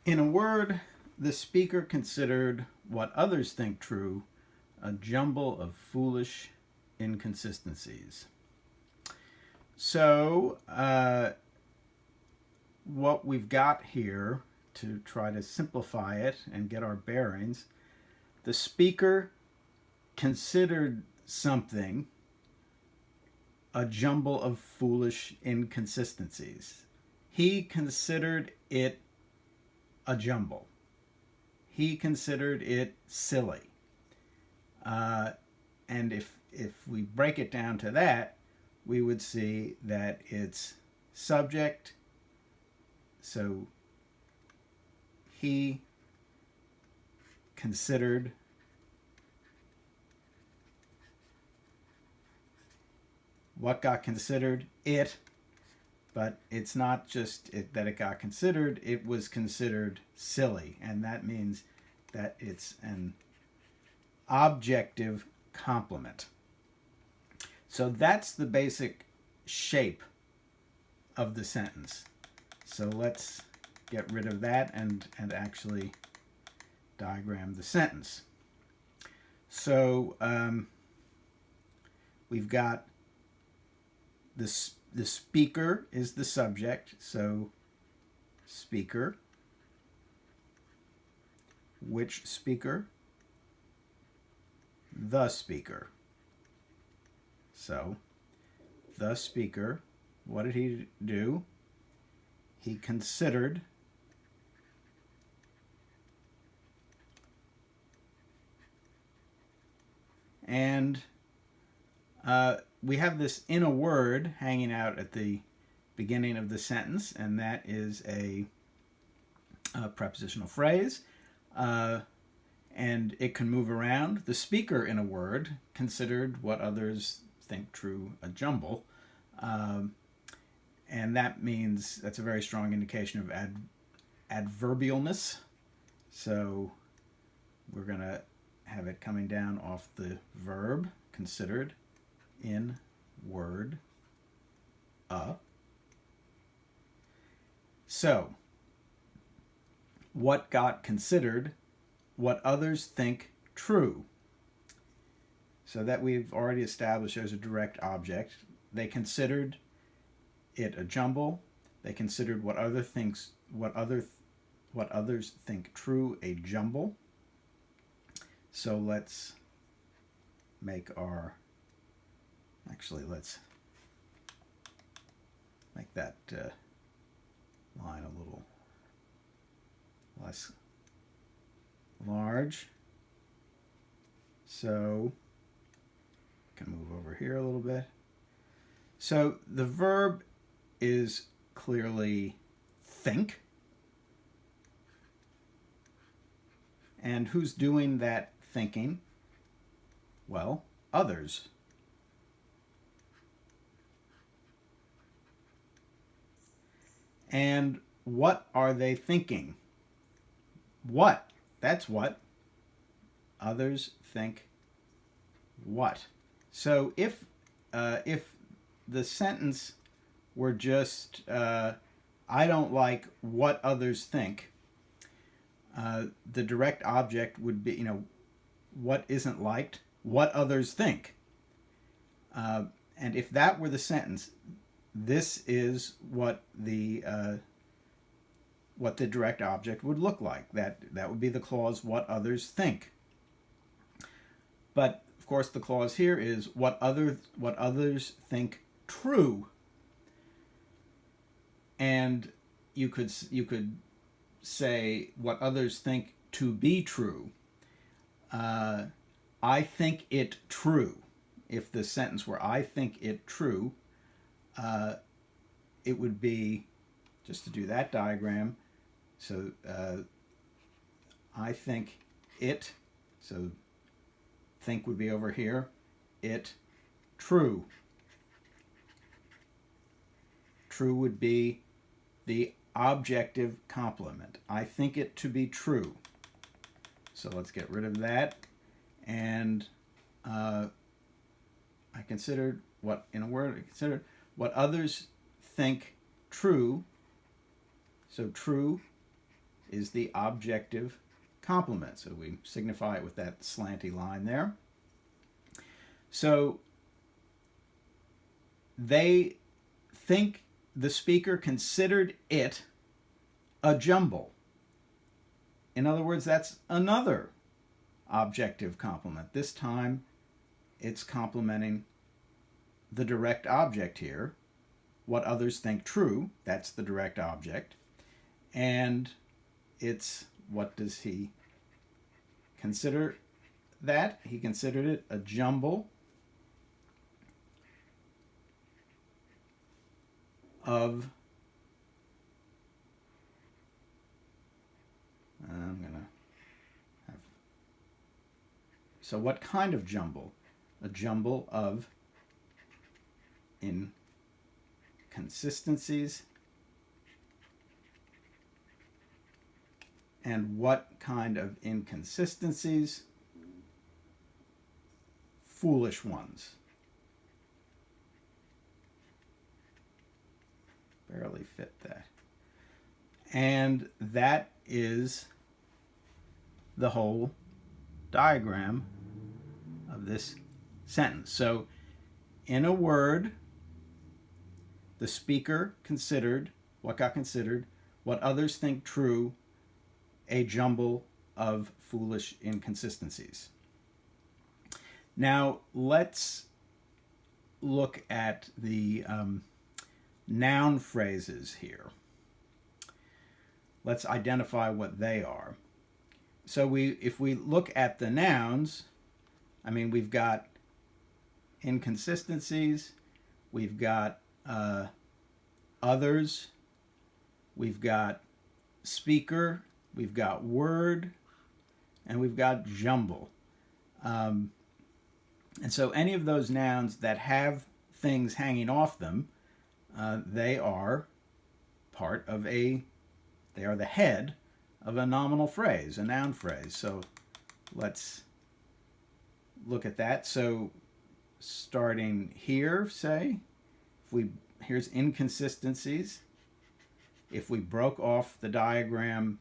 In a word, the speaker considered what others think true a jumble of foolish inconsistencies. So, what we've got here to try to simplify it and get our bearings, the speaker considered something a jumble of foolish inconsistencies. He considered it a jumble. He considered it silly. And if we break it down to that, we would see that it's subject. So he considered what got considered it, but it's not just that it got considered, it was considered silly. And that means that it's an objective complement. So that's the basic shape of the sentence. So let's get rid of that and actually diagram the sentence. So we've got the speaker is the subject. So speaker. Which speaker? The speaker. So the speaker, what did he do? He considered and we have this in a word hanging out at the beginning of the sentence, and that is a prepositional phrase, and it can move around. The speaker in a word considered what others think true a jumble, and that means that's a very strong indication of adverbialness. So we're going to have it coming down off the verb considered in word a. So what got considered? What others think true. So that we've already established there's a direct object. They considered it a jumble. They considered what others think true a jumble. So let's make that line a little less large. So can move over here a little bit. So the verb is clearly think. And who's doing that thinking? Well, others. And what are they thinking? What? That's what. Others think what. So if the sentence were just I don't like what others think, the direct object would be what isn't liked, what others think. And if that were the sentence, this is what the direct object would look like. That would be the clause what others think. But of course the clause here is what others think true. And you could say what others think to be true. I think it true. If the sentence were I think it true, it would be, just to do that diagram, so I think it, so think would be over here, it true. True would be the objective complement. I think it to be true. So let's get rid of that. And I considered what, in a word, I considered what others think true. So true is the objective complement. So we signify it with that slanty line there. So they think the speaker considered it a jumble. In other words, that's another objective complement. This time it's complementing the direct object here. What others think true, that's the direct object. And it's, what does he consider that? He considered it a jumble of, I'm going to have, so what kind of jumble? A jumble of inconsistencies. And what kind of inconsistencies? Foolish ones. Barely fit that. And that is the whole diagram of this sentence. So, in a word, the speaker considered, what got considered, what others think true, a jumble of foolish inconsistencies. Now, let's look at the noun phrases here. Let's identify what they are. So if we look at the nouns, I mean, we've got inconsistencies, we've got others, we've got speaker, we've got word, and we've got jumble. And so any of those nouns that have things hanging off them, they are part of they are the head of a nominal phrase, a noun phrase. So let's look at that. So starting here, say, here's inconsistencies. If we broke off the diagram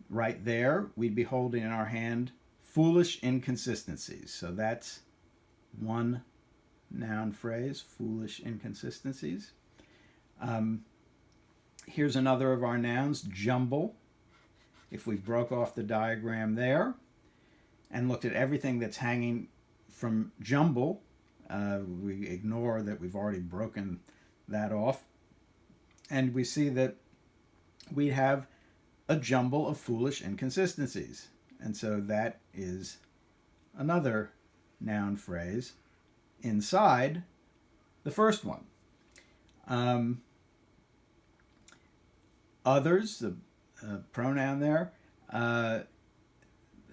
right there, we'd be holding in our hand foolish inconsistencies. So that's one noun phrase, foolish inconsistencies. Here's another of our nouns, jumble. If we broke off the diagram there and looked at everything that's hanging from jumble, we ignore that we've already broken that off, and we see that we have a jumble of foolish inconsistencies. And so that is another noun phrase inside the first one. Others, the pronoun there,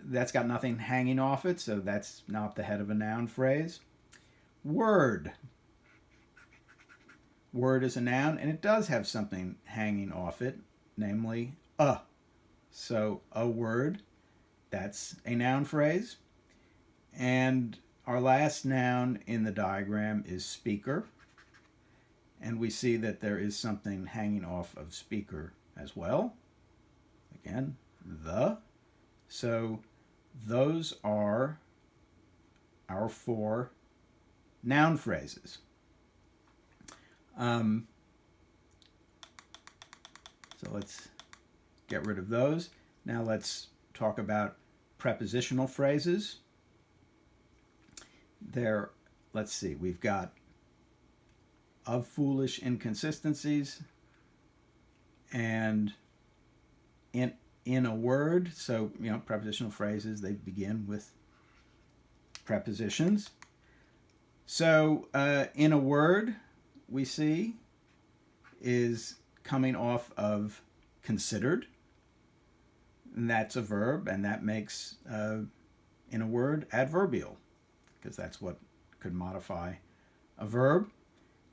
that's got nothing hanging off it, so that's not the head of a noun phrase. Word. Word is a noun, and it does have something hanging off it, namely a. So a word, that's a noun phrase. And our last noun in the diagram is speaker. And we see that there is something hanging off of speaker as well. Again, the. So those are our four noun phrases. So let's get rid of those. Now let's talk about prepositional phrases. There, let's see, we've got of foolish inconsistencies and in a word. So, prepositional phrases, they begin with prepositions. So in a word, we see is coming off of considered, and that's a verb, and that makes in a word adverbial, because that's what could modify a verb.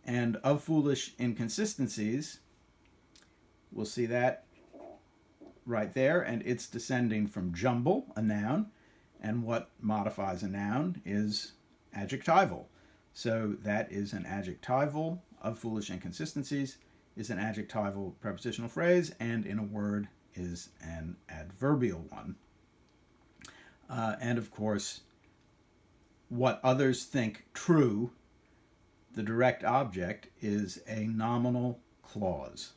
And of foolish inconsistencies, we'll see that right there, and it's descending from jumble, a noun, and what modifies a noun is adjectival. So that is an adjectival. Of foolish inconsistencies is an adjectival prepositional phrase, and in a word is an adverbial one. And of course, what others think true, the direct object is a nominal clause.